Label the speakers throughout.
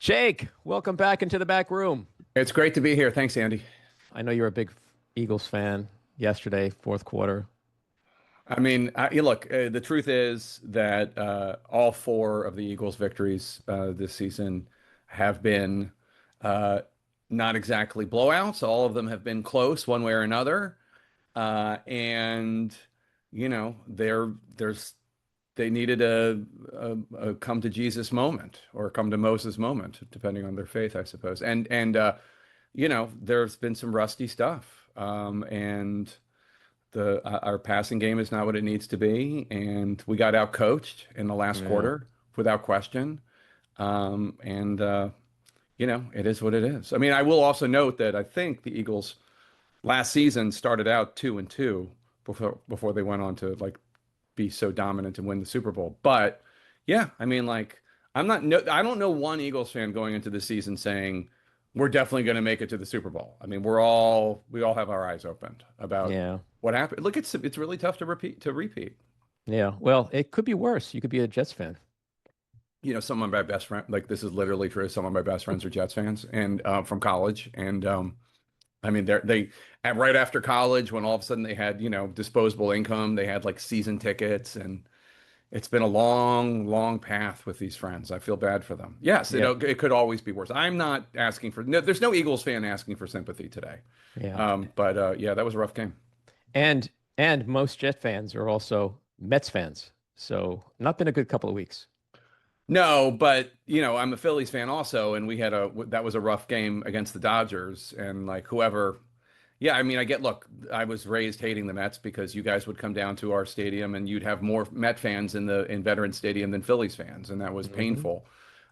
Speaker 1: Jake, welcome back into the back room.
Speaker 2: It's great to be here. Thanks, Andy.
Speaker 1: I know you're a big Eagles fan. Yesterday, fourth quarter.
Speaker 2: Look, the truth is that all four of the Eagles' victories this season have been uh, not exactly blowouts. All of them have been close one way or another. And, they needed a come to Jesus moment or come to Moses moment, depending on their faith, I suppose. There's been some rusty stuff. And the our passing game is not what it needs to be, and we got out coached in the last
Speaker 1: Yeah.
Speaker 2: quarter without question. And it is what it is. I mean, I will also note that I think the Eagles last season started out 2-2 before they went on to like be so dominant and win the Super Bowl. But yeah, I mean, like I don't know one Eagles fan going into the season saying we're definitely going to make it to the Super Bowl. I mean, we all have our eyes opened about
Speaker 1: Yeah.
Speaker 2: what happened. Look, it's really tough to repeat.
Speaker 1: Yeah. Well, it could be worse. You could be a Jets fan.
Speaker 2: Some of my best friends, like this is literally true. Some of my best friends are Jets fans and from college. And I mean, right after college, when all of a sudden they had, disposable income, they had like season tickets, and it's been a long, long path with these friends. I feel bad for them. Yes,
Speaker 1: Yeah.
Speaker 2: it could always be worse. I'm not asking for, no, there's no Eagles fan asking for sympathy today.
Speaker 1: Yeah.
Speaker 2: But yeah, that was a rough game.
Speaker 1: And and most Jet fans are also Mets fans. So not been a good couple of weeks.
Speaker 2: No, but I'm a Phillies fan also, and that was a rough game against the Dodgers, and like whoever, yeah, I mean, look, I was raised hating the Mets because you guys would come down to our stadium and you'd have more Met fans in Veterans Stadium than Phillies fans, and that was
Speaker 1: Hmm.
Speaker 2: painful.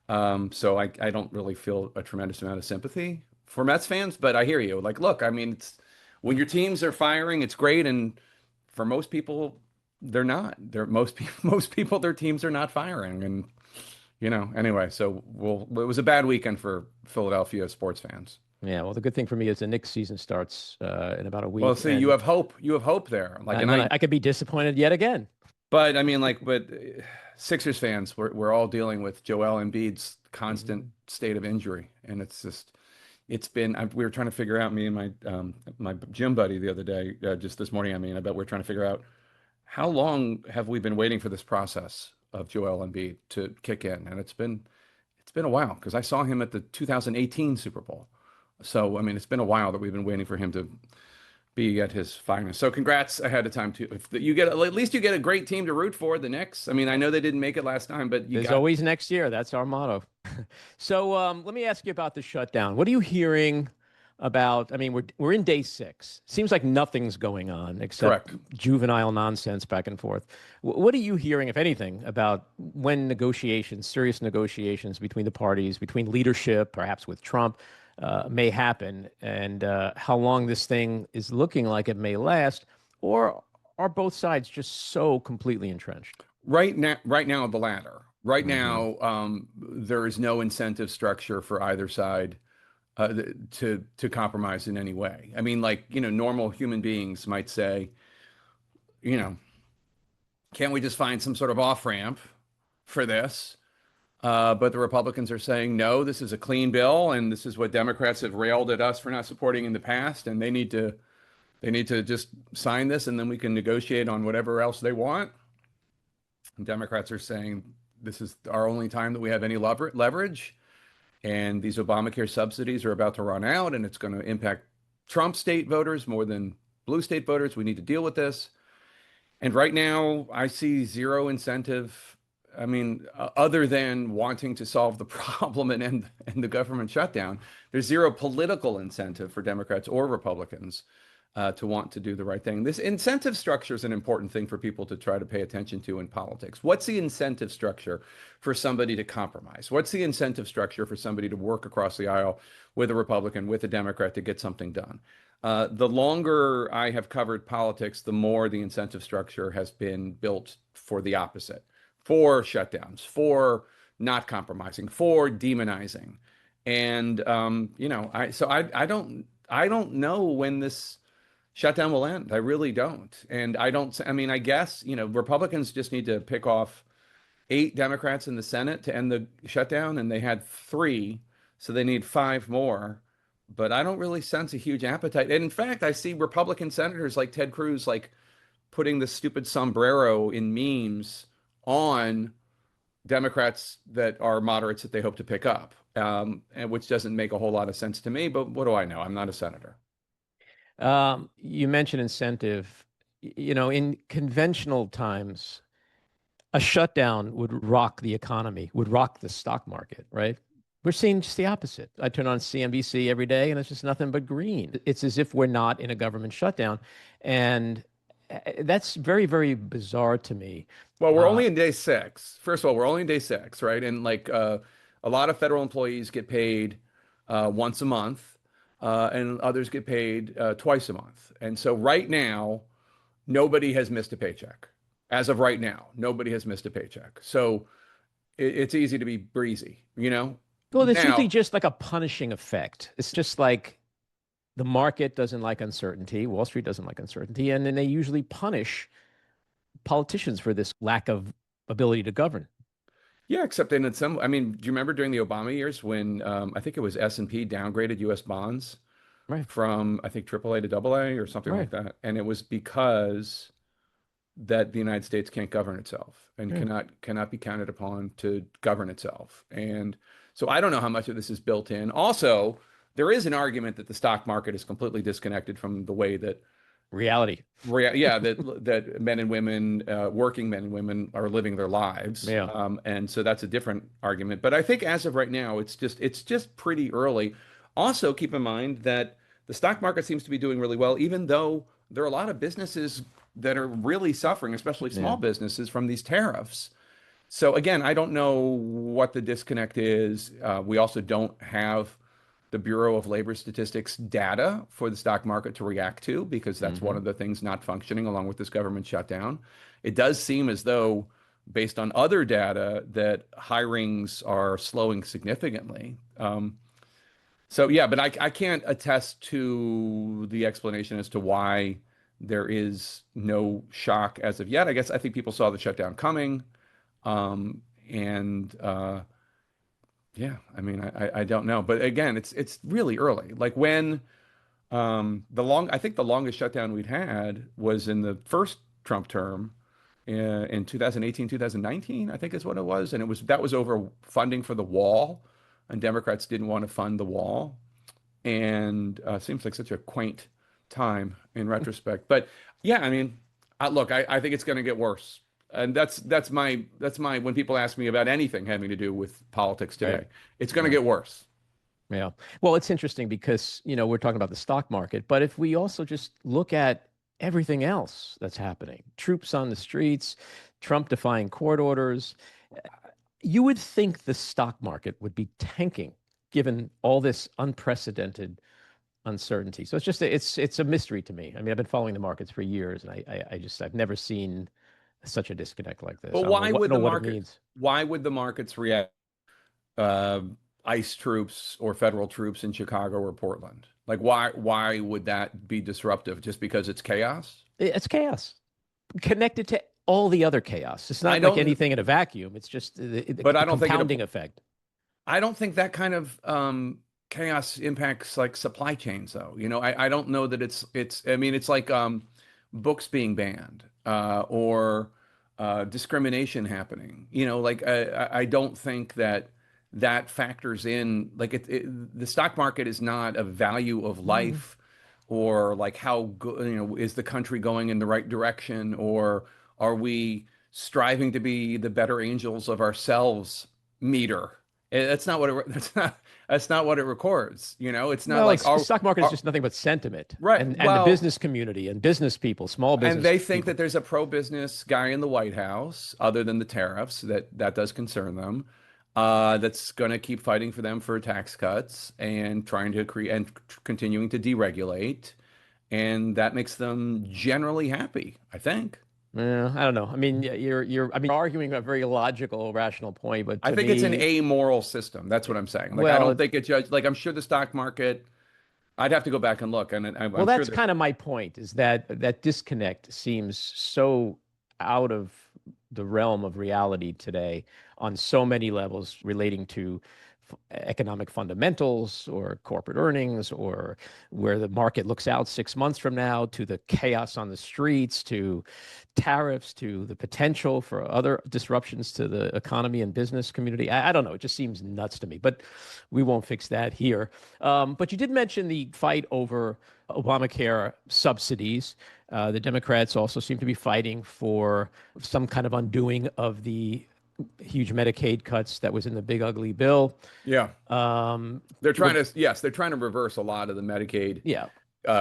Speaker 2: So I don't really feel a tremendous amount of sympathy for Mets fans, but I hear you. Like, look, I mean, it's when your teams are firing, it's great, and for most people, they're not. Most people, their teams are not firing, and anyway. So it was a bad weekend for Philadelphia sports fans.
Speaker 1: Yeah. Well, the good thing for me is the Knicks season starts in about a
Speaker 2: Well,
Speaker 1: week,
Speaker 2: see, you have hope. You have hope there. Like,
Speaker 1: and then I could be disappointed yet again.
Speaker 2: but I mean, Sixers fans, we're all dealing with Joel Embiid's constant
Speaker 1: Mhm.
Speaker 2: state of injury, and we were trying to figure out, me and my gym buddy the other day, just this morning. I mean, I bet we're trying to figure out how long have we been waiting for this process of Joel Embiid to kick in, and it's been a while because I saw him at the 2018 Super Bowl. So I mean, it's been a while that we've been waiting for him to be at his finest. So congrats ahead of time too. If you get, at least you get a great team to root for, the Knicks. I mean, I know they didn't make it last time, but you
Speaker 1: There's
Speaker 2: got.
Speaker 1: always next year. That's our motto. So let me ask you about the shutdown. What are you hearing about? I mean, we're in day six. Seems like nothing's going on except
Speaker 2: Correct.
Speaker 1: juvenile nonsense back and forth. What are you hearing, if anything, about when negotiations, serious negotiations between the parties, between leadership, perhaps with Trump, may happen, and how long this thing is looking like it may last, or are both sides just so completely entrenched?
Speaker 2: Right now, the latter. Right
Speaker 1: Hmm.
Speaker 2: now, there is no incentive structure for either side to compromise in any way. I mean, like, normal human beings might say, you know, can't we just find some sort of off ramp for this? But the Republicans are saying, no, this is a clean bill, and this is what Democrats have railed at us for not supporting in the past, and they need to just sign this, and then we can negotiate on whatever else they want. And Democrats are saying this is our only time that we have any leverage, and these Obamacare subsidies are about to run out, and it's going to impact Trump state voters more than blue state voters. We need to deal with this. And right now, I see zero incentive. I mean, other than wanting to solve the problem and end the government shutdown, there's zero political incentive for Democrats or Republicans to want to do the right thing. This incentive structure is an important thing for people to try to pay attention to in politics. What's the incentive structure for somebody to compromise? What's the incentive structure for somebody to work across the aisle with a Republican, with a Democrat to get something done? The longer I have covered politics, the more the incentive structure has been built for the opposite, for shutdowns, for not compromising, for demonizing. And I don't know when this shutdown will end. I really don't. And I don't, I mean, I guess, Republicans just need to pick off 8 Democrats in the Senate to end the shutdown, and they had 3, so they need 5 more. But I don't really sense a huge appetite. And in fact, I see Republican senators like Ted Cruz like putting the stupid sombrero in memes on Democrats that are moderates that they hope to pick up, and which doesn't make a whole lot of sense to me. But what do I know? I'm not a senator.
Speaker 1: You mentioned incentive. In conventional times, a shutdown would rock the economy, would rock the stock market, right? We're seeing just the opposite. I turn on CNBC every day and it's just nothing but green. It's as if we're not in a government shutdown. And that's very, very bizarre to me.
Speaker 2: Well, we're only in day 6. First of all, we're only in day 6, right? And like a lot of federal employees get paid once a month, and others get paid twice a month. And so right now, nobody has missed a paycheck. As of right now, nobody has missed a paycheck. So it's easy to be breezy, you know?
Speaker 1: Well, it's
Speaker 2: Now,
Speaker 1: usually just like a punishing effect. It's just like the market doesn't like uncertainty, Wall Street doesn't like uncertainty, and then they usually punish politicians for this lack of ability to govern.
Speaker 2: yeah, except in some, I mean, do you remember during the Obama years when I think it was S&P downgraded U.S. bonds
Speaker 1: Right,
Speaker 2: from, I think, AAA to AA or something
Speaker 1: right.
Speaker 2: like that? And it was because that the United States can't govern itself and
Speaker 1: Yeah.
Speaker 2: cannot be counted upon to govern itself. And so I don't know how much of this is built in. Also, there is an argument that the stock market is completely disconnected from the way that
Speaker 1: Reality.
Speaker 2: yeah, that men and women, working men and women, are living their lives,
Speaker 1: Yeah.
Speaker 2: and so that's a different argument. But I think as of right now, it's just pretty early. Also, keep in mind that the stock market seems to be doing really well, even though there are a lot of businesses that are really suffering, especially
Speaker 1: Yeah.
Speaker 2: small businesses, from these tariffs. So again, I don't know what the disconnect is. We also don't have the Bureau of Labor Statistics data for the stock market to react to, because that's one
Speaker 1: Hmm.
Speaker 2: of the things not functioning along with this government shutdown. It does seem as though, based on other data, that hirings are slowing significantly. So yeah, but I can't attest to the explanation as to why there is no shock as of yet. I think people saw the shutdown coming. And yeah, I mean, I don't know, but again, it's really early. Like when I think the longest shutdown we'd had was in the first Trump term in 2018, 2019, I think is what it was, and that was over funding for the wall, and Democrats didn't want to fund the wall, and seems like such a quaint time in retrospect. But yeah, I mean, look, I think it's going to get worse, and that's my when people ask me about anything having to do with politics
Speaker 1: Right.
Speaker 2: today, it's going to
Speaker 1: Right.
Speaker 2: get worse.
Speaker 1: Yeah. Well, it's interesting because, we're talking about the stock market, but if we also just look at everything else that's happening, troops on the streets, Trump defying court orders, you would think the stock market would be tanking given all this unprecedented uncertainty. So it's a mystery to me. I mean, I've been following the markets for years, and I've never seen such a disconnect like this.
Speaker 2: But
Speaker 1: I don't know what it means.
Speaker 2: why would the markets react? uh, ICE troops or federal troops in Chicago or Portland? Like, why would that be disruptive? Just because it's chaos?
Speaker 1: It's chaos connected to all the other chaos. It's
Speaker 2: I
Speaker 1: not like
Speaker 2: don't,
Speaker 1: anything in a vacuum. It's just the
Speaker 2: but
Speaker 1: compounding effect.
Speaker 2: I don't think that kind of chaos impacts like supply chains, though. I don't know that I mean, it's like books being banned or discrimination happening. Like I don't think that factors in. Like the stock market is not a value of
Speaker 1: Mm.
Speaker 2: life, or like how is the country going in the right direction, or are we striving to be the better angels of ourselves meter. That's not what it. That's not what it records. It's not
Speaker 1: Well,
Speaker 2: like
Speaker 1: the stock market is
Speaker 2: our
Speaker 1: just nothing but sentiment,
Speaker 2: right.
Speaker 1: and the
Speaker 2: Well,
Speaker 1: business community and business people, small
Speaker 2: and
Speaker 1: business
Speaker 2: they think
Speaker 1: people.
Speaker 2: that there's a pro-business guy in the White House, other than the tariffs, that does concern them. That's going to keep fighting for them for tax cuts and trying to create and continuing to deregulate, and that makes them generally happy, I think.
Speaker 1: Yeah, I don't know. I mean, I mean, arguing a very logical, rational point, but
Speaker 2: I
Speaker 1: to
Speaker 2: think it's an
Speaker 1: me,
Speaker 2: amoral system. That's what I'm saying. Like, I don't
Speaker 1: well,
Speaker 2: think it judge. Like, I'm sure the stock market. I'd have to go back and look, and
Speaker 1: well,
Speaker 2: I'm sure
Speaker 1: that's
Speaker 2: that.
Speaker 1: kind of my point, is that that disconnect seems so out of the realm of reality today on so many levels relating to economic fundamentals or corporate earnings or where the market looks out 6 months from now, to the chaos on the streets, to tariffs, to the potential for other disruptions to the economy and business community. I don't know. It just seems nuts to me, but we won't fix that here. But you did mention the fight over Obamacare subsidies. The Democrats also seem to be fighting for some kind of undoing of the huge Medicaid cuts that was in the big ugly bill.
Speaker 2: Yeah. They're trying to, yes, they're trying to reverse a lot of the Medicaid
Speaker 1: Yeah.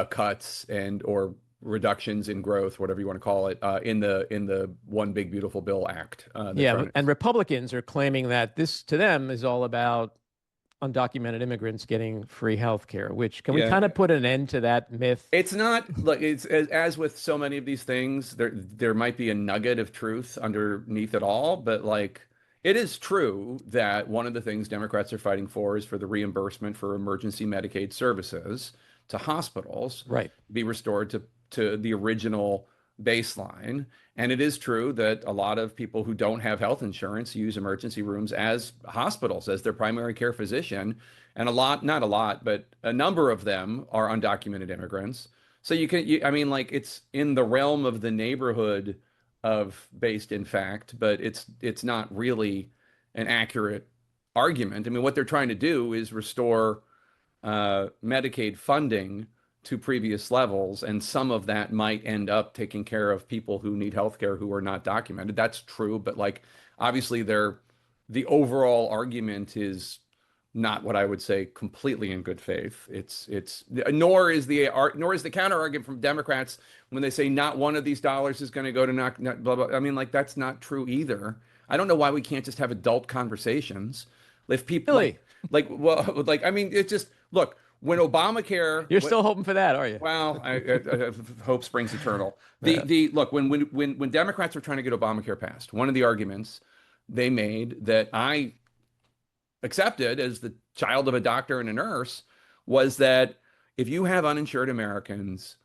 Speaker 2: cuts and or reductions in growth, whatever you want to call it, in the One Big Beautiful Bill Act.
Speaker 1: Yeah. And Republicans are claiming that this to them is all about undocumented immigrants getting free health care, which can we kind of put an end to that myth?
Speaker 2: It's not like it's as with so many of these things, there might be a nugget of truth underneath it all, but like it is true that one of the things Democrats are fighting for is for the reimbursement for emergency Medicaid services to hospitals be restored to the original baseline. And it is true that a lot of people who don't have health insurance use emergency rooms as hospitals, as their primary care physician. And a lot, not a lot, but a number of them are undocumented immigrants. So I mean, like it's in the realm of the neighborhood of based in fact, but it's not really an accurate argument. I mean, what they're trying to do is restore Medicaid funding to previous levels, and some of that might end up taking care of people who need healthcare who are not documented. That's true, but like obviously the overall argument is not what I would say completely in good faith. It's nor is the counter argument from Democrats when they say not one of these dollars is going to go to not blah blah. I mean, like that's not true either. I don't know why we can't just have adult conversations. If people I mean, it just look. When Obamacare,
Speaker 1: you're still hoping for that, are you?
Speaker 2: Well, I hope springs eternal. Look, when Democrats were trying to get Obamacare passed, one of the arguments they made that I accepted as the child of a doctor and a nurse was that if you have uninsured Americans,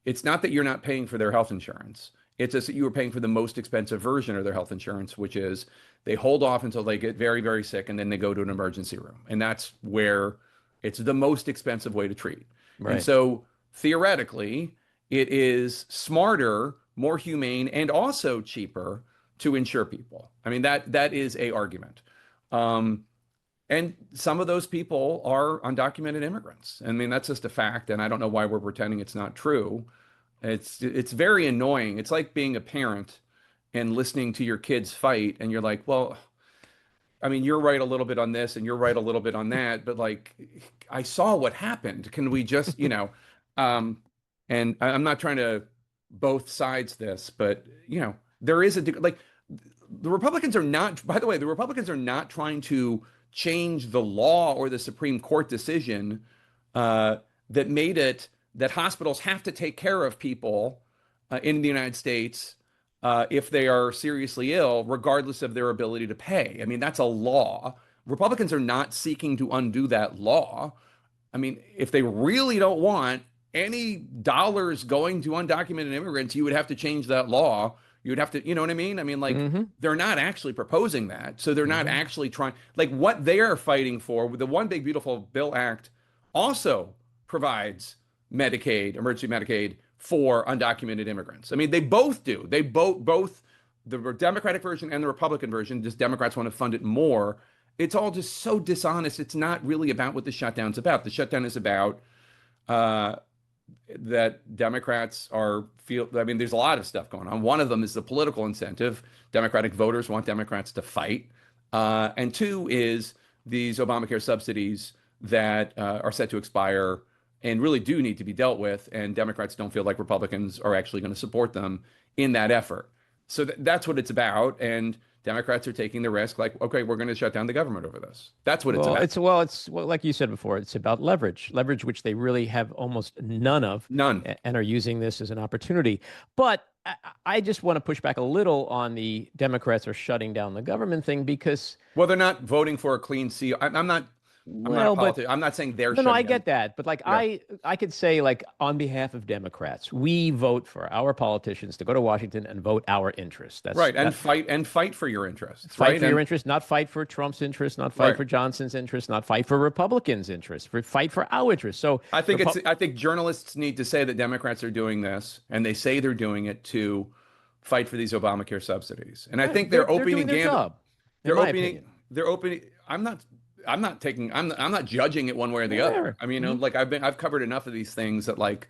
Speaker 2: it's not that you're not paying for their health insurance. It's just that you are paying for the most expensive version of their health insurance, which is they hold off until they get very, very sick and then they go to an emergency room. And that's where it's the most expensive way to treat. And so theoretically, it is smarter, more humane, and also cheaper to insure people. I mean, that is a argument. And some of those people are undocumented immigrants. I mean, that's just a fact. And I don't know why we're pretending it's not true. It's very annoying. It's like being a parent and listening to your kids fight. And you're like, well, I mean, you're right a little bit on this and you're right a little bit on that, but like, I saw what happened. Can we just, and I'm not trying to both sides this, but there is the Republicans are not, by the way, the Republicans are not trying to change the law or the Supreme Court decision that made it that hospitals have to take care of people in the United States if they are seriously ill, regardless of their ability to pay. I mean, that's a law. Republicans are not seeking to undo that law. I mean, if they really don't want any dollars going to undocumented immigrants, you would have to change that law. You would have to, you know what I mean? I mean, like, they're not actually proposing that. So they're not actually trying, like, what they are fighting for with the One Big Beautiful Bill Act also provides Medicaid, emergency Medicaid, for undocumented immigrants. I mean, they both do. They both the Democratic version and the Republican version, just Democrats want to fund it more. It's all just so dishonest. It's not really about what the shutdown's about. The shutdown is about that Democrats I mean, there's a lot of stuff going on. One of them is the political incentive. Democratic voters want Democrats to fight. And two is these Obamacare subsidies that are set to expire and really do need to be dealt with. And Democrats don't feel like Republicans are actually going to support them in that effort. So that's what it's about. And Democrats are taking the risk, like, okay, we're going to shut down the government over this. That's what it's about.
Speaker 1: It's like you said before, it's about leverage, which they really have almost none of.
Speaker 2: None.
Speaker 1: And are using this as an opportunity. But I just want to push back a little on the Democrats are shutting down the government thing because...
Speaker 2: Well, they're not voting for a clean seal. I'm not... I'm not a
Speaker 1: Well, but
Speaker 2: politician. I'm not saying they're
Speaker 1: no, I
Speaker 2: shutting down.
Speaker 1: get that. But like
Speaker 2: Yeah.
Speaker 1: I could say like on behalf of Democrats, we vote for our politicians to go to Washington and vote our interests. That's
Speaker 2: Right.
Speaker 1: that
Speaker 2: And fight for your interests.
Speaker 1: fight
Speaker 2: Right.
Speaker 1: for your
Speaker 2: And
Speaker 1: interests, not fight for Trump's interests, not fight
Speaker 2: right.
Speaker 1: for Johnson's interests, not fight for Republicans' interests, fight for our interests. So
Speaker 2: I think journalists need to say that Democrats are doing this, and they say they're doing it to fight for these Obamacare subsidies. And I think
Speaker 1: they're doing their job, in
Speaker 2: they're
Speaker 1: my
Speaker 2: opening
Speaker 1: opinion.
Speaker 2: they're opening I'm not judging it one way or the other.
Speaker 1: Whatever.
Speaker 2: I mean, like I've covered enough of these things that like,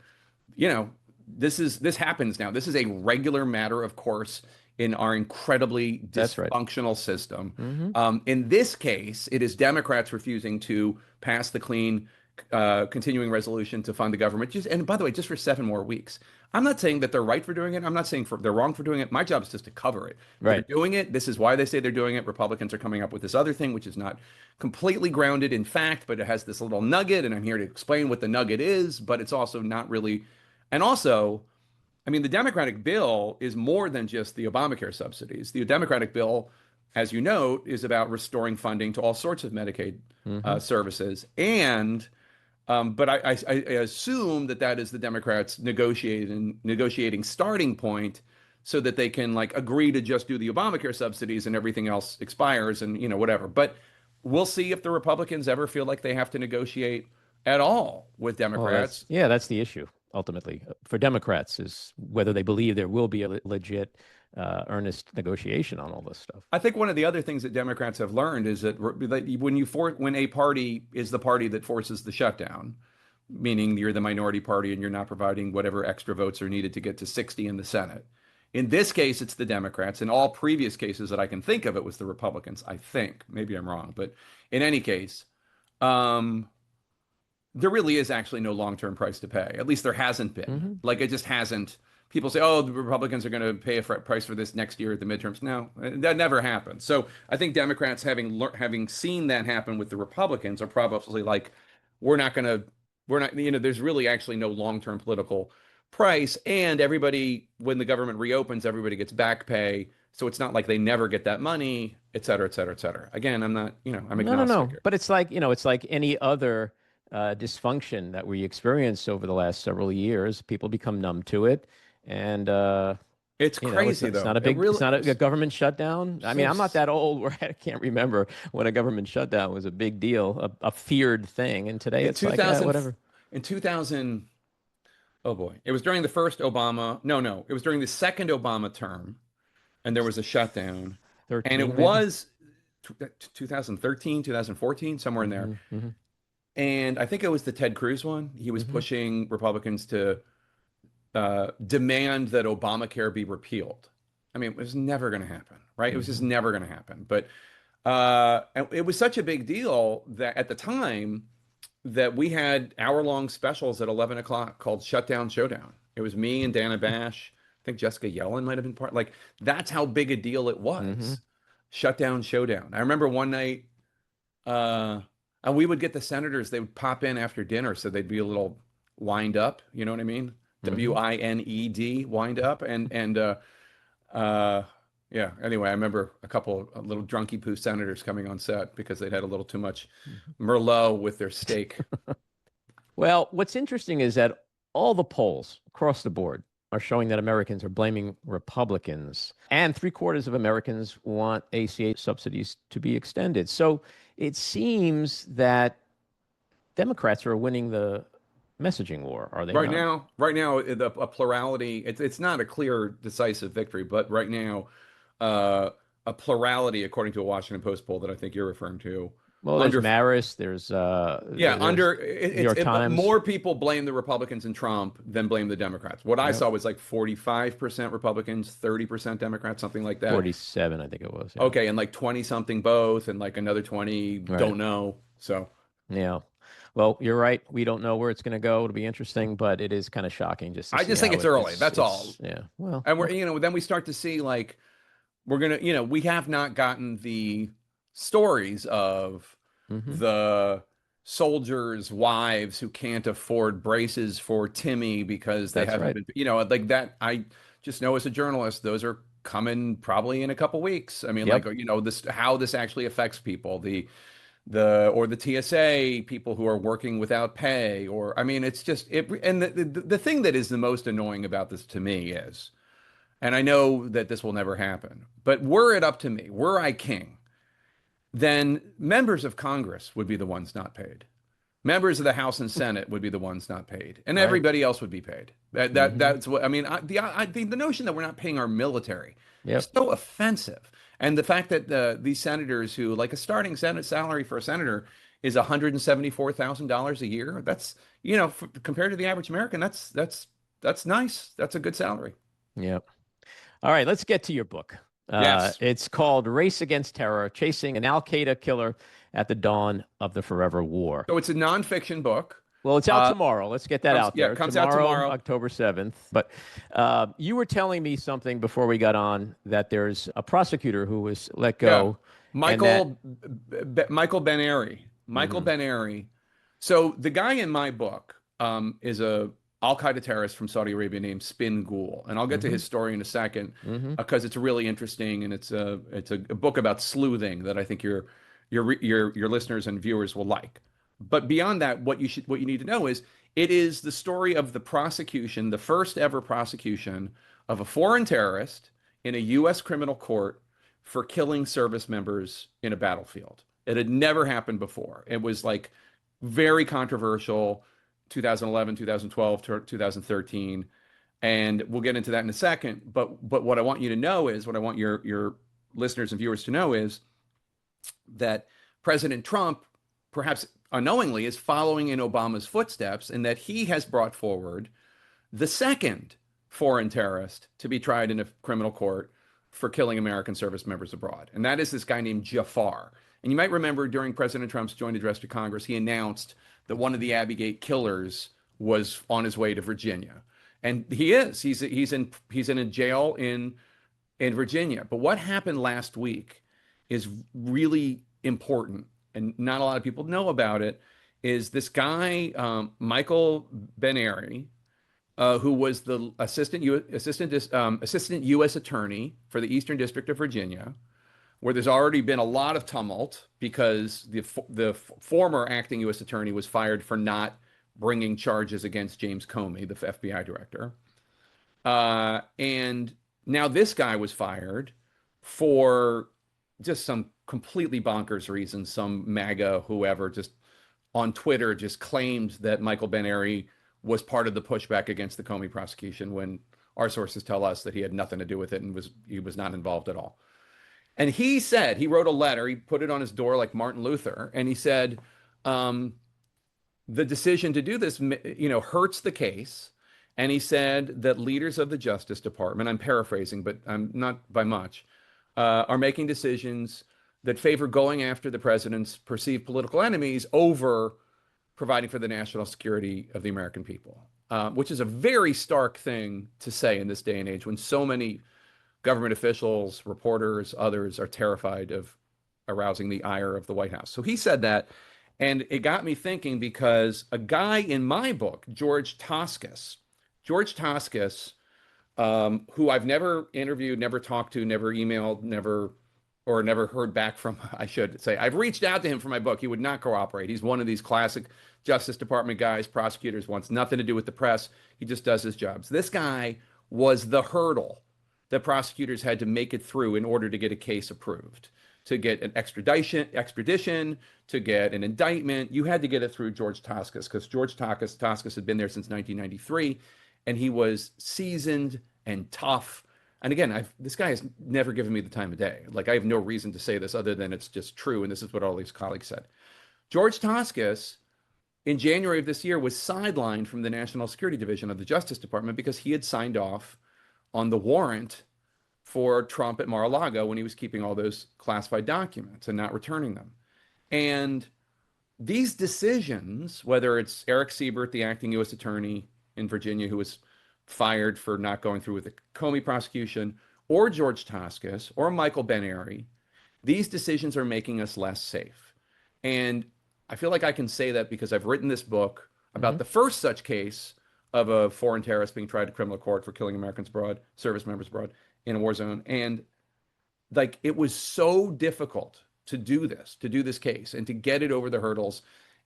Speaker 2: you know, this happens now. This is a regular matter of course in our incredibly
Speaker 1: That's right.
Speaker 2: dysfunctional system. In this case, it is Democrats refusing to pass the clean continuing resolution to fund the government. And by the way, just for 7 more weeks. I'm not saying that they're right for doing it. I'm not saying they're wrong for doing it. My job is just to cover it. They're
Speaker 1: Right.
Speaker 2: doing it. This is why they say they're doing it. Republicans are coming up with this other thing, which is not completely grounded in fact, but it has this little nugget, and I'm here to explain what the nugget is, but it's also not really. And also, I mean, the Democratic bill is more than just the Obamacare subsidies. The Democratic bill, as you note, is about restoring funding to all sorts of Medicaid services. And but I assume that that is the Democrats' negotiating starting point, so that they can like agree to just do the Obamacare subsidies and everything else expires and whatever. But we'll see if the Republicans ever feel like they have to negotiate at all with
Speaker 1: Oh,
Speaker 2: Democrats.
Speaker 1: that's the issue ultimately for Democrats is whether they believe there will be a legit, earnest negotiation on all this stuff.
Speaker 2: I think one of the other things that Democrats have learned is that when a party is the party that forces the shutdown, meaning you're the minority party and you're not providing whatever extra votes are needed to get to 60 in the Senate. In this case, it's the Democrats. In all previous cases that I can think of, it was the Republicans, I think. Maybe I'm wrong. But in any case, there really is actually no long-term price to pay. At least there hasn't been. Like it just hasn't. People say, oh, the Republicans are going to pay a price for this next year at the midterms. No, that never happened. So I think Democrats, having seen that happen with the Republicans, are probably like, we're not, there's really actually no long-term political price. And everybody, when the government reopens, everybody gets back pay. So it's not like they never get that money, et cetera, et cetera, et cetera. Again, I'm not, I'm agnostic here.
Speaker 1: But it's like any other dysfunction that we experienced over the last several years. People become numb to it, and
Speaker 2: It's crazy
Speaker 1: it's
Speaker 2: though.
Speaker 1: not a big,
Speaker 2: really
Speaker 1: it's not
Speaker 2: is.
Speaker 1: a government shutdown. I mean, I'm not that old where I can't remember when a government shutdown was a big deal, a feared thing, and today
Speaker 2: In
Speaker 1: it's like
Speaker 2: 2000,
Speaker 1: whatever.
Speaker 2: in 2000, oh boy, it was during the first Obama. No, it was during the second Obama term, and there was a shutdown, and
Speaker 1: 13
Speaker 2: it
Speaker 1: maybe.
Speaker 2: was 2013, 2014, somewhere in there. And I think it was the Ted Cruz one. He was pushing Republicans to demand that Obamacare be repealed. I mean, it was never going to happen, right? It was just never going to happen. But and it was such a big deal that at the time that we had hour-long specials at 11 o'clock called Shutdown, Showdown. It was me and Dana Bash. I think Jessica Yellen might have been part. Like, that's how big a deal it was. Shutdown, Showdown. I remember one night, and we would get the senators, they would pop in after dinner, so they'd be a little wind up, you know what I mean? WINED, wind up. Yeah, anyway, I remember a couple of little drunky poo senators coming on set because they'd had a little too much Merlot with their steak.
Speaker 1: Well, what's interesting is that all the polls across the board are showing that Americans are blaming Republicans, and three-quarters of Americans want ACA subsidies to be extended. So it seems that Democrats are winning the messaging war, are they
Speaker 2: Right
Speaker 1: not?
Speaker 2: now, a plurality. It's not a clear, decisive victory, but right now, a plurality, according to a Washington Post poll that I think you're referring to,
Speaker 1: Well, there's
Speaker 2: under
Speaker 1: Maris,
Speaker 2: yeah,
Speaker 1: there's New York
Speaker 2: but
Speaker 1: Times.
Speaker 2: more people blame the Republicans and Trump than blame the Democrats. What I
Speaker 1: Yep.
Speaker 2: saw was like 45% Republicans, 30% Democrats, something like that.
Speaker 1: 47, I think it was. Yeah.
Speaker 2: Okay, and like 20 something both, and like another 20
Speaker 1: Right.
Speaker 2: don't know. So
Speaker 1: Yeah. Well, you're right. We don't know where it's going to go. It'll be interesting, but it is kind of shocking just to
Speaker 2: I
Speaker 1: see
Speaker 2: just think
Speaker 1: how
Speaker 2: it's early. That's all.
Speaker 1: Yeah. Well,
Speaker 2: And then we start to see like we have not gotten the stories of the soldiers' wives who can't afford braces for Timmy because they
Speaker 1: That's
Speaker 2: haven't
Speaker 1: right.
Speaker 2: been, like that. I just know as a journalist, those are coming probably in a couple weeks. I mean,
Speaker 1: Yep.
Speaker 2: like, how this actually affects people. the TSA people who are working without pay, or I mean, it's just it. And the thing that is the most annoying about this to me is, and I know that this will never happen, but were it up to me, were I king, then members of Congress would be the ones not paid. Members of the House and Senate would be the ones not paid, and
Speaker 1: Right.
Speaker 2: everybody else would be paid. That's what I mean. The notion that we're not paying our military is
Speaker 1: Yep.
Speaker 2: so offensive, and the fact that these senators who like a starting Senate salary for a senator is $174,000 a year. That's compared to the average American, that's nice. That's a good salary.
Speaker 1: Yep. All right, let's get to your book.
Speaker 2: Yes.
Speaker 1: It's called Race Against Terror: Chasing an Al-Qaeda Killer at the Dawn of the Forever War.
Speaker 2: So it's a nonfiction book.
Speaker 1: Well, it's out tomorrow. Let's get that out
Speaker 2: Yeah,
Speaker 1: there.
Speaker 2: it comes out tomorrow.
Speaker 1: October 7th. But you were telling me something before we got on, that there's a prosecutor who was let go.
Speaker 2: Michael Ben-Ari. Michael
Speaker 1: Mhm.
Speaker 2: Ben-Ari. So the guy in my book is a Al-Qaeda terrorist from Saudi Arabia named Spin Ghul, and I'll get to his story in a second because it's really interesting, and it's a book about sleuthing that I think your listeners and viewers will like. But beyond that, what you need to know is it is the story of the prosecution, the first ever prosecution of a foreign terrorist in a U.S. criminal court for killing service members in a battlefield. It had never happened before. It was like very controversial, 2011, 2012, 2013. And we'll get into that in a second. But what I want you to know is, what I want your listeners and viewers to know is that President Trump, perhaps unknowingly, is following in Obama's footsteps, and that he has brought forward the second foreign terrorist to be tried in a criminal court for killing American service members abroad. And that is this guy named Jafar. And you might remember during President Trump's joint address to Congress, he announced that one of the Abbey killers was on his way to Virginia. And he is. He's in a jail in Virginia. But what happened last week is really important, and not a lot of people know about it, is this guy, Michael Ben-Ari, who was the assistant U.S. attorney for the Eastern District of Virginia, where there's already been a lot of tumult because the former acting U.S. attorney was fired for not bringing charges against James Comey, the FBI director. And now this guy was fired for just some completely bonkers reasons. Some MAGA, whoever, just on Twitter just claimed that Michael Ben-Ari was part of the pushback against the Comey prosecution, when our sources tell us that he had nothing to do with it and he was not involved at all. And he said, he wrote a letter, he put it on his door like Martin Luther, and he said, the decision to do this, hurts the case. And he said that leaders of the Justice Department, I'm paraphrasing, but I'm not by much, are making decisions that favor going after the president's perceived political enemies over providing for the national security of the American people, which is a very stark thing to say in this day and age when so many government officials, reporters, others are terrified of arousing the ire of the White House. So he said that, and it got me thinking, because a guy in my book, George Toscas, who I've never interviewed, never talked to, never emailed, never heard back from, I should say. I've reached out to him for my book. He would not cooperate. He's one of these classic Justice Department guys, prosecutors, wants nothing to do with the press. He just does his jobs. This guy was the hurdle that prosecutors had to make it through in order to get a case approved, to get an extradition, to get an indictment. You had to get it through George Toscas, because George Toscas had been there since 1993, and he was seasoned and tough. And again, this guy has never given me the time of day. Like, I have no reason to say this other than it's just true, and this is what all these colleagues said. George Toscas, in January of this year, was sidelined from the National Security Division of the Justice Department because he had signed off on the warrant for Trump at Mar-a-Lago when he was keeping all those classified documents and not returning them. And these decisions, whether it's Eric Siebert, the acting U.S. attorney in Virginia, who was fired for not going through with the Comey prosecution, or George Toscas, or Michael Ben-Ari, these decisions are making us less safe. And I feel like I can say that because I've written this book about the first such case of a foreign terrorist being tried to criminal court for killing Americans abroad, service members abroad, in a war zone. And like, it was so difficult to do this case and to get it over the hurdles.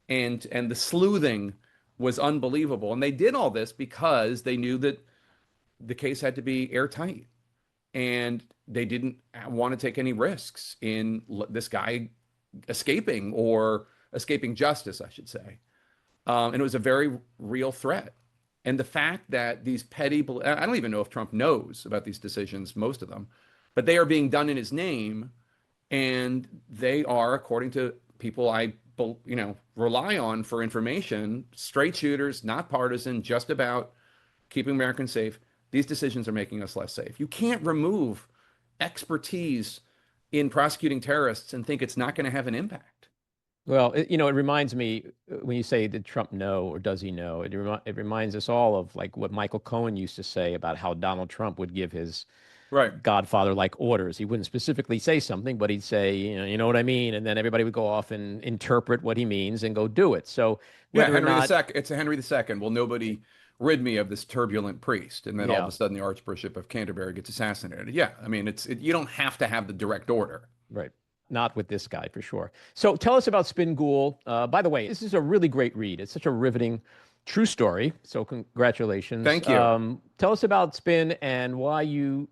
Speaker 2: And the sleuthing was unbelievable. And they did all this because they knew that the case had to be airtight. And they didn't want to take any risks in this guy escaping, or escaping justice, I should say. And it was a very real threat. And the fact that these petty, I don't even know if Trump knows about these decisions, most of them, but they are being done in his name. And they are, according to people I, rely on for information, straight shooters, not partisan, just about keeping Americans safe. These decisions are making us less safe. You can't remove expertise in prosecuting terrorists and think it's not going to have an impact.
Speaker 1: Well, it reminds me when you say, did Trump know or does he know? It reminds us all of like what Michael Cohen used to say about how Donald Trump would give his
Speaker 2: Right.
Speaker 1: Godfather-like orders. He wouldn't specifically say something, but he'd say, you know what I mean? And then everybody would go off and interpret what he means and go do it. So
Speaker 2: Yeah,
Speaker 1: whether or
Speaker 2: Henry
Speaker 1: not,
Speaker 2: II. It's a Henry II. Will nobody rid me of this turbulent priest? And then all of
Speaker 1: yeah,
Speaker 2: a sudden, the Archbishop of Canterbury gets assassinated. Yeah, I mean, you don't have to have the direct order.
Speaker 1: right. Not with this guy for sure. So tell us about Spin Ghoul. By the way, this is a really great read. It's such a riveting, true story. So congratulations.
Speaker 2: Thank you.
Speaker 1: Tell us about Spin and why you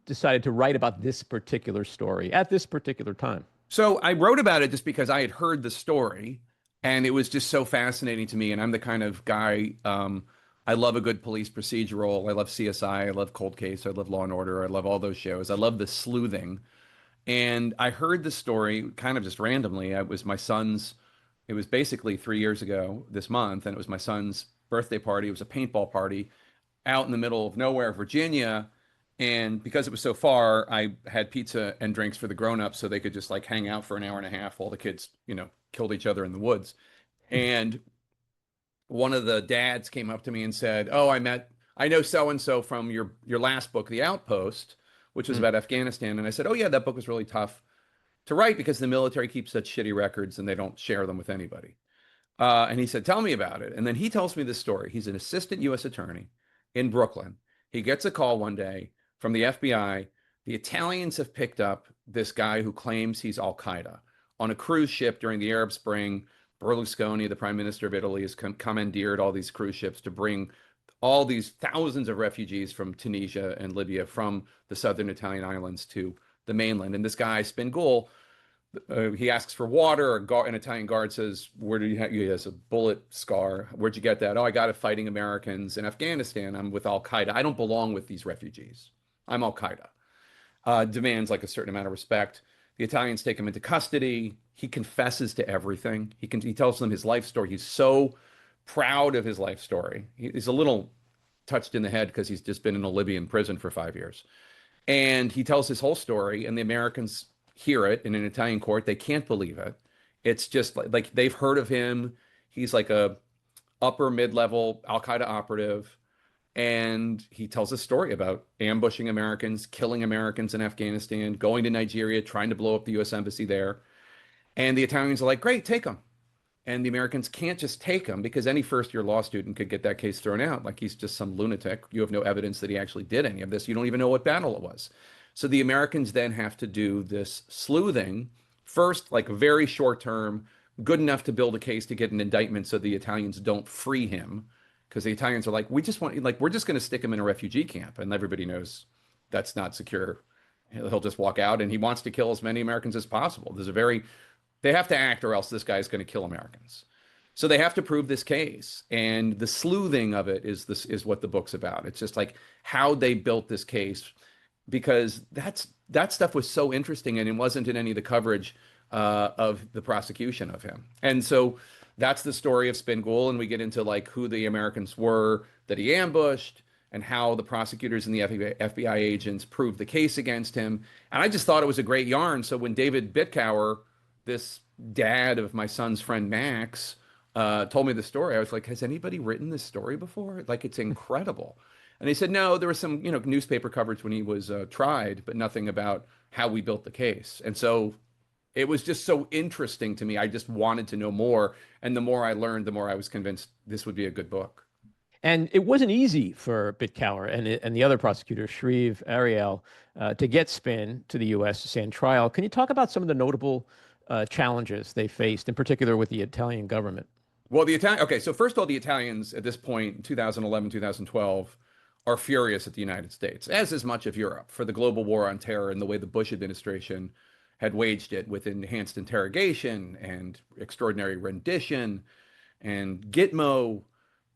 Speaker 1: decided to write about this particular story at this particular time.
Speaker 2: So I wrote about it just because I had heard the story, and it was just so fascinating to me. And I'm the kind of guy, I love a good police procedural. I love CSI. I love Cold Case. I love Law and Order. I love all those shows. I love the sleuthing. And I heard the story kind of just randomly. It was my son's, it was basically 3 years ago this month, and it was my son's birthday party. It was a paintball party out in the middle of nowhere, Virginia. And because it was so far, I had pizza and drinks for the grown-ups so they could just like hang out for an hour and a half while the kids, killed each other in the woods. And one of the dads came up to me and said, "Oh, I know so and so from your last book, The Outpost, which was
Speaker 1: Mm.
Speaker 2: about Afghanistan." And I said, "Oh yeah, that book was really tough to write because the military keeps such shitty records and they don't share them with anybody." And he said, "Tell me about it." And then he tells me this story. He's an assistant U.S. attorney in Brooklyn. He gets a call one day from the FBI. The Italians have picked up this guy who claims he's Al Qaeda on a cruise ship during the Arab Spring. Berlusconi, the prime minister of Italy, has commandeered all these cruise ships to bring all these thousands of refugees from Tunisia and Libya from the southern Italian islands to the mainland. And this guy, Spin Ghoul, he asks for water. An Italian guard says, "Where do you have?" He has a bullet scar. "Where'd you get that?" "Oh, I got it fighting Americans in Afghanistan. I'm with Al Qaeda. I don't belong with these refugees. I'm Al Qaeda." Demands like a certain amount of respect. The Italians take him into custody. He confesses to everything. He tells them his life story. He's so proud of his life story. He's a little touched in the head because he's just been in a Libyan prison for 5 years. And he tells his whole story, and the Americans hear it in an Italian court. They can't believe it. It's just like they've heard of him. He's like a upper mid-level Al Qaeda operative. And he tells a story about ambushing Americans, killing Americans in Afghanistan, going to Nigeria, trying to blow up the U.S. embassy there. And the Italians are like, "Great, take him." And the Americans can't just take him because any first-year law student could get that case thrown out. Like he's just some lunatic. You have no evidence that he actually did any of this. You don't even know what battle it was. So the Americans then have to do this sleuthing first, like very short term, good enough to build a case to get an indictment so the Italians don't free him. Because the Italians are like, we're just going to stick him in a refugee camp. And everybody knows that's not secure. He'll just walk out, and he wants to kill as many Americans as possible. They have to act, or else this guy is going to kill Americans. So they have to prove this case. And the sleuthing of it is what the book's about. It's just like how they built this case, because that stuff was so interesting, and it wasn't in any of the coverage of the prosecution of him. And so that's the story of Spin Ghoul, and we get into like who the Americans were that he ambushed and how the prosecutors and the FBI agents proved the case against him. And I just thought it was a great yarn. So when David Bitcower, this dad of my son's friend Max, told me the story, I was like, "Has anybody written this story before? Like, it's incredible." And he said, "No, there was some, newspaper coverage when he was tried, but nothing about how we built the case." And so it was just so interesting to me. I just wanted to know more. And the more I learned, the more I was convinced this would be a good book.
Speaker 1: And it wasn't easy for Bitcower and the other prosecutor, Shreve Ariel, to get Spin to the U.S. to stand trial. Can you talk about some of the notable challenges they faced, in particular with the Italian government?
Speaker 2: Well, the Italian, okay, so first of all, the Italians at this point, 2011, 2012, are furious at the United States, as is much of Europe, for the global war on terror and the way the Bush administration had waged it with enhanced interrogation and extraordinary rendition and Gitmo.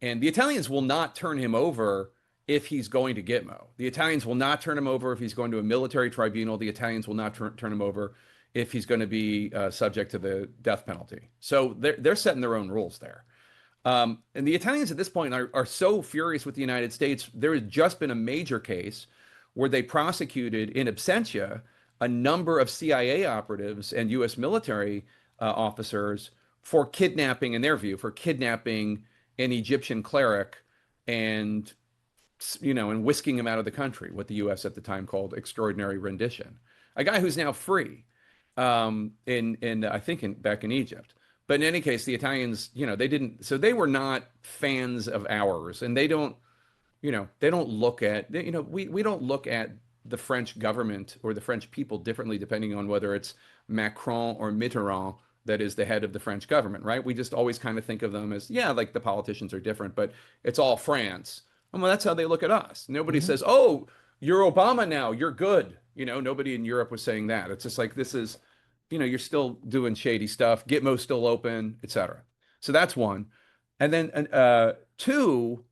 Speaker 2: And the Italians will not turn him over if he's going to Gitmo. The Italians will not turn him over if he's going to a military tribunal. The Italians will not turn him over if he's going to be subject to the death penalty. So they're setting their own rules there. And the Italians at this point are so furious with the United States. There has just been a major case where they prosecuted in absentia a number of CIA operatives and U.S. military officers for kidnapping, in their view, for kidnapping an Egyptian cleric and and whisking him out of the country, what the U.S. at the time called extraordinary rendition. A guy who's now free, in I think back in Egypt. But in any case, the Italians, they didn't, so they were not fans of ours, and they don't look at, we don't look at the French government or the French people differently depending on whether it's Macron or Mitterrand that is the head of the French government, right? We just always kind of think of them as, yeah, like the politicians are different, but it's all France. Well, that's how they look at us. Nobody says, oh, you're Obama now, you're good. Nobody in Europe was saying that. It's just like, this is, you're still doing shady stuff. Gitmo's still open, etc. So that's one. And then two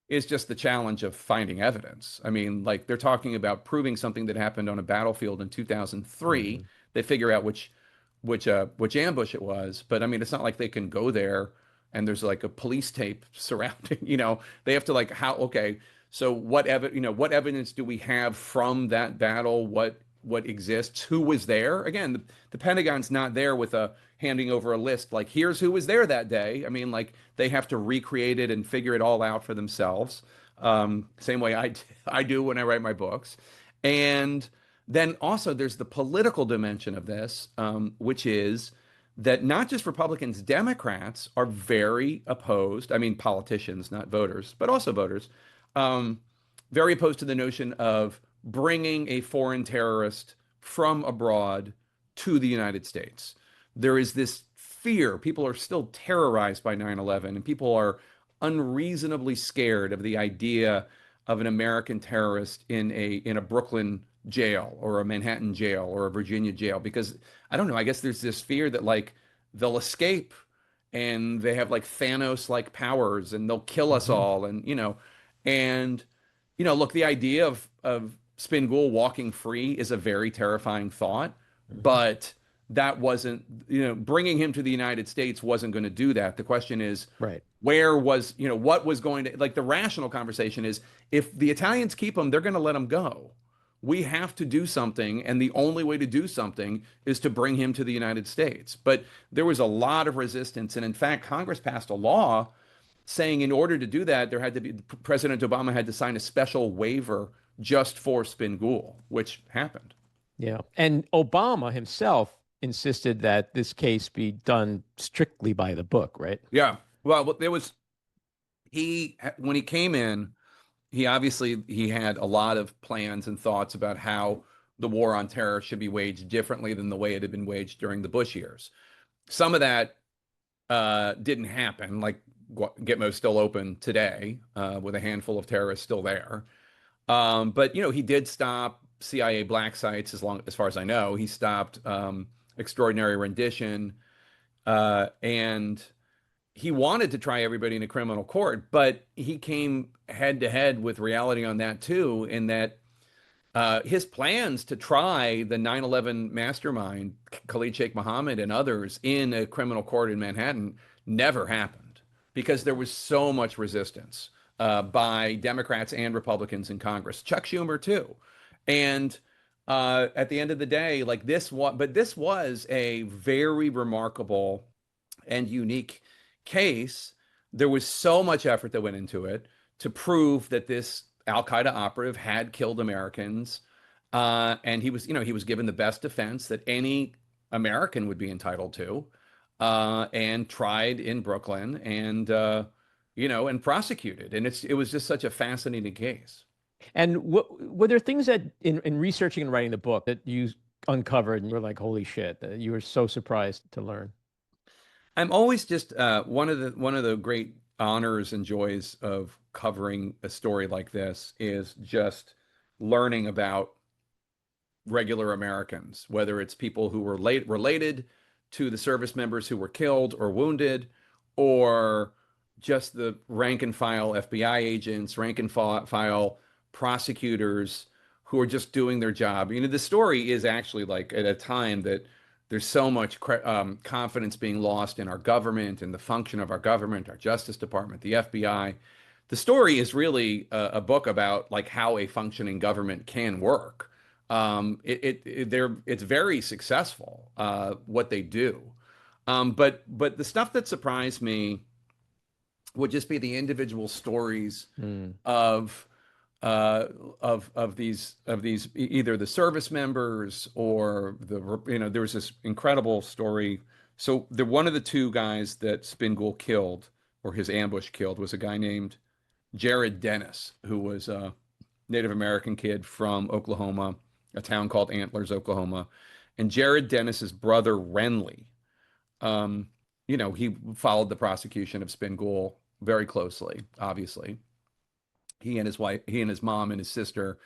Speaker 2: is just the challenge of finding evidence. I mean, like they're talking about proving something that happened on a battlefield in 2003. They figure out which ambush it was, but I mean, it's not like they can go there and there's like a police tape surrounding. They have to okay, so what evidence do we have from that battle? What exists? Who was there? Again, the Pentagon's not there with a handing over a list like, here's who was there that day. I mean, like they have to recreate it and figure it all out for themselves. Same way I do when I write my books. And then also there's the political dimension of this, which is that not just Republicans, Democrats are very opposed. I mean, politicians, not voters, but also voters, very opposed to the notion of bringing a foreign terrorist from abroad to the United States. There is this fear. People are still terrorized by 9/11, and people are unreasonably scared of the idea of an American terrorist in a Brooklyn jail or a Manhattan jail or a Virginia jail, because I don't know, I guess there's this fear that like they'll escape and they have like Thanos like powers and they'll kill us all. And look, the idea of Spingool walking free is a very terrifying thought, but that wasn't, bringing him to the United States wasn't going to do that. The question is,
Speaker 1: Right.
Speaker 2: where was, what was going to, like the rational conversation is, if the Italians keep him, they're going to let him go. We have to do something, and the only way to do something is to bring him to the United States. But there was a lot of resistance, and in fact, Congress passed a law saying in order to do that, there had to be, President Obama had to sign a special waiver just for Spingool, which happened.
Speaker 1: Yeah. And Obama himself insisted that this case be done strictly by the book, right?
Speaker 2: Yeah. Well, there was, when he came in, he had a lot of plans and thoughts about how the war on terror should be waged differently than the way it had been waged during the Bush years. Some of that didn't happen, like Gitmo's still open today with a handful of terrorists still there. But he did stop CIA black sites as far as I know. He stopped extraordinary rendition, and he wanted to try everybody in a criminal court, but he came head to head with reality on that too, in that his plans to try the 9/11 mastermind, Khalid Sheikh Mohammed and others, in a criminal court in Manhattan never happened because there was so much resistance by Democrats and Republicans in Congress, Chuck Schumer too. And at the end of the day, like this was a very remarkable and unique case. There was so much effort that went into it to prove that this Al-Qaeda operative had killed Americans, and he was given the best defense that any American would be entitled to, and tried in Brooklyn. And and prosecuted. And it was just such a fascinating case.
Speaker 1: And were there things that in researching and writing the book that you uncovered and you were like, holy shit, that you were so surprised to learn?
Speaker 2: I'm always just one of the great honors and joys of covering a story like this is just learning about regular Americans, whether it's people who were related to the service members who were killed or wounded, or just the rank and file FBI agents, rank and file prosecutors who are just doing their job. The story is actually like at a time that there's so much confidence being lost in our government and the function of our government, our Justice Department, the FBI. The story is really a book about like how a functioning government can work. It's very successful what they do. But the stuff that surprised me would just be the individual stories
Speaker 1: Hmm.
Speaker 2: of of these either the service members or there was this incredible story. So one of the two guys that Spingool killed, or his ambush killed, was a guy named Jared Dennis, who was a Native American kid from Oklahoma, a town called Antlers, Oklahoma. And Jared Dennis's brother Renly, he followed the prosecution of Spingool very closely, obviously. He and his wife, he and his mom and his sister,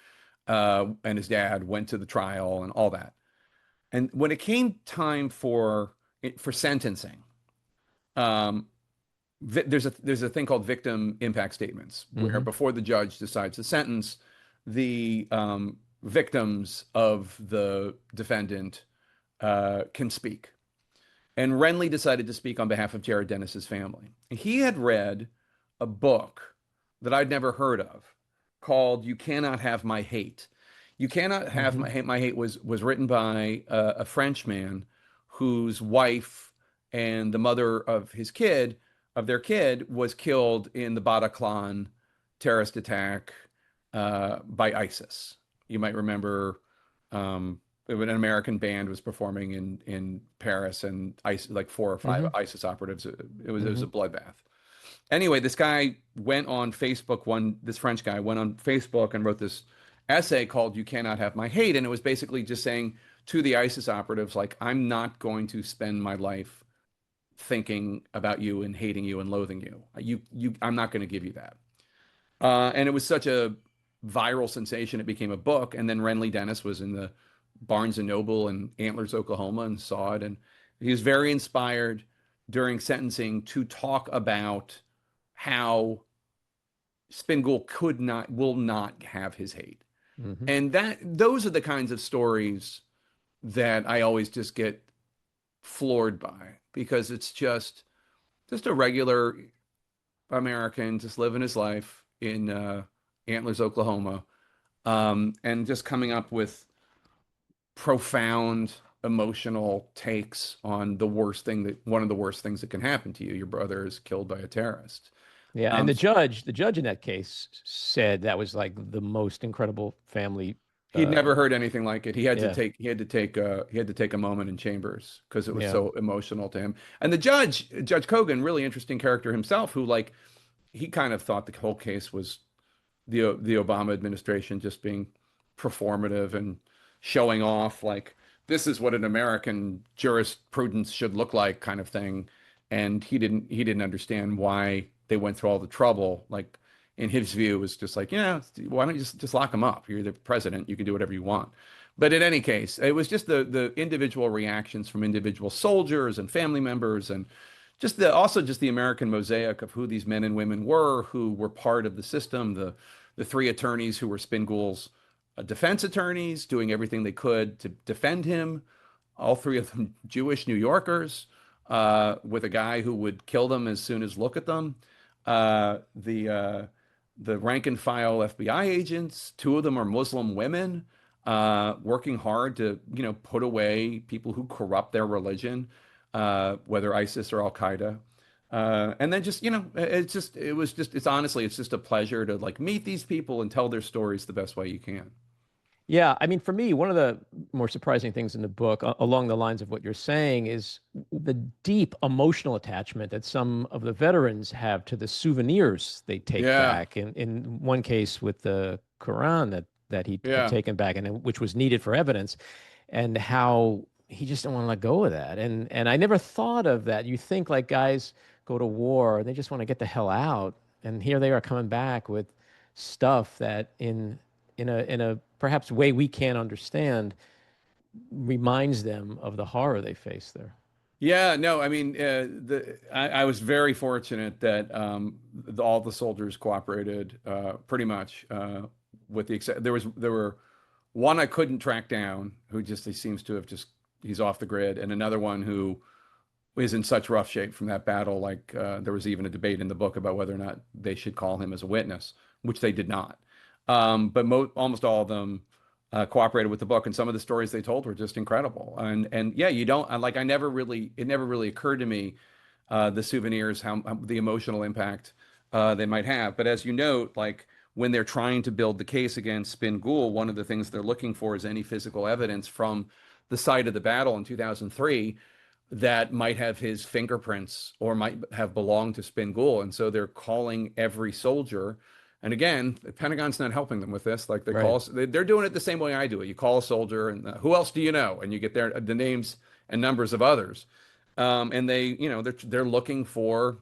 Speaker 2: and his dad went to the trial and all that. And when it came time for sentencing, um, there's a thing called victim impact statements, where
Speaker 1: Hmm.
Speaker 2: before the judge decides to sentence, the victims of the defendant can speak. And Renly decided to speak on behalf of Jared Dennis's family. He had read a book that I'd never heard of called "You Cannot Have My Hate." "You Cannot Have
Speaker 1: Hmm.
Speaker 2: My Hate" was written by a French man whose wife and the mother of their kid was killed in the Bataclan terrorist attack by ISIS. You might remember an American band was performing in Paris, and like four or five
Speaker 1: Hmm.
Speaker 2: ISIS operatives. It was a
Speaker 1: Hmm.
Speaker 2: bloodbath. Anyway, this guy went on Facebook. This French guy went on Facebook and wrote this essay called "You Cannot Have My Hate," and it was basically just saying to the ISIS operatives, like, I'm not going to spend my life thinking about you and hating you and loathing you. I'm not going to give you that. And it was such a viral sensation, it became a book. And then Renly Dennis was in the Barnes and Noble in Antlers, Oklahoma, and saw it. And he was very inspired during sentencing to talk about how Spingool will not have his hate.
Speaker 1: Hmm.
Speaker 2: And those are the kinds of stories that I always just get floored by, because it's just a regular American just living his life in Antlers, Oklahoma, and just coming up with profound emotional takes on one of the worst things that can happen to you. Your brother is killed by a terrorist.
Speaker 1: Yeah, and
Speaker 2: Um,
Speaker 1: the judge in that case said that was like the most incredible family.
Speaker 2: he'd
Speaker 1: Uh,
Speaker 2: never heard anything like it.
Speaker 1: yeah,
Speaker 2: He had to take a moment in chambers because it was
Speaker 1: yeah.
Speaker 2: so emotional to him. And the Judge Kogan, really interesting character himself, who, like, he kind of thought the whole case was the Obama administration just being performative and showing off, like, this is what an American jurisprudence should look like, kind of thing. And he didn't understand why they went through all the trouble. Like, in his view, it was just like, yeah, why don't you just lock him up? You're the president, you can do whatever you want. But in any case, it was just the individual reactions from individual soldiers and family members, and just the American mosaic of who these men and women who were part of the system. The three attorneys who were Spingool's defense attorneys, doing everything they could to defend him. All three of them Jewish New Yorkers, with a guy who would kill them as soon as look at them. The rank and file FBI agents, two of them are Muslim women, working hard to put away people who corrupt their religion, whether ISIS or Al Qaeda. And then just, it's honestly, it's just a pleasure to like meet these people and tell their stories the best way you can.
Speaker 1: Yeah, I mean, for me, one of the more surprising things in the book, along the lines of what you're saying, is the deep emotional attachment that some of the veterans have to the souvenirs they take
Speaker 2: Yeah,
Speaker 1: back. In one case with the Quran that he had
Speaker 2: yeah.
Speaker 1: taken back, and which was needed for evidence, and how he just didn't want to let go of that. And I never thought of that. You think like guys go to war, they just want to get the hell out, and here they are coming back with stuff that in a perhaps way we can't understand reminds them of the horror they face there.
Speaker 2: Yeah, no, I mean, I was very fortunate that all the soldiers cooperated pretty much, with the except there were one I couldn't track down who just he seems to have just he's off the grid, and another one who is in such rough shape from that battle. Like there was even a debate in the book about whether or not they should call him as a witness, which they did not. But almost all of them cooperated with the book, and some of the stories they told were just incredible. And yeah, you don't like I never really it never really occurred to me the souvenirs how the emotional impact they might have. But as you note, like when they're trying to build the case against Spin Ghoul, one of the things they're looking for is any physical evidence from the site of the battle in 2003 that might have his fingerprints or might have belonged to Spin Ghoul. And so they're calling every soldier. And again, the Pentagon's not helping them with this. Like
Speaker 1: Right.
Speaker 2: they're doing it the same way I do it. You call a soldier and who else do you know? And you get the names and numbers of others. And they're looking for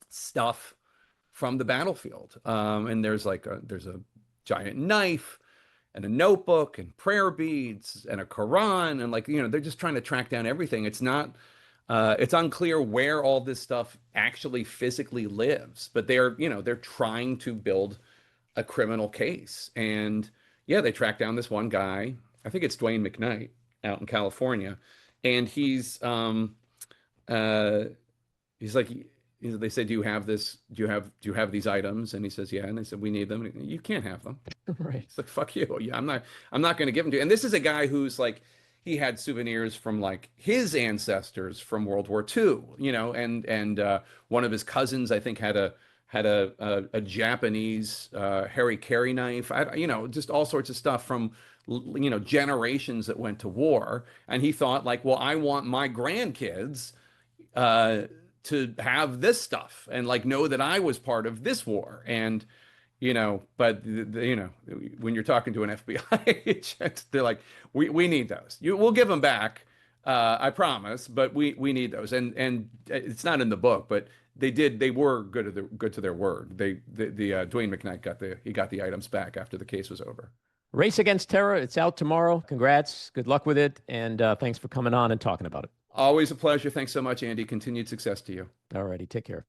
Speaker 2: stuff from the battlefield. And there's a giant knife and a notebook and prayer beads and a Quran and they're just trying to track down everything. It's unclear where all this stuff actually physically lives, but they're trying to build a criminal case. And yeah, they track down this one guy. I think it's Dwayne McKnight out in California, and uh, he's like, they say, "Do you have this? Do you have these items?" And he says, "Yeah." And they said, "We need them." And you can't have them.
Speaker 1: Right.
Speaker 2: It's like, fuck you. Yeah, I'm not going to give them to you. And this is a guy who's like, he had souvenirs from like his ancestors from World War II, and one of his cousins, I think, had a Japanese Harry Carry knife. Just all sorts of stuff from generations that went to war. And he thought like, well, I want my grandkids uh, to have this stuff and like know that I was part of this war. And but when you're talking to an FBI agent, they're like, we need those. We'll give them back, I promise, but we need those. And it's not in the book, but they were good to their word. The Dwayne McKnight got the items back after the case was over.
Speaker 1: Race Against Terror. It's out tomorrow. Congrats. Good luck with it. And thanks for coming on and talking about it.
Speaker 2: Always a pleasure. Thanks so much, Andy. Continued success to you.
Speaker 1: All righty. Take care.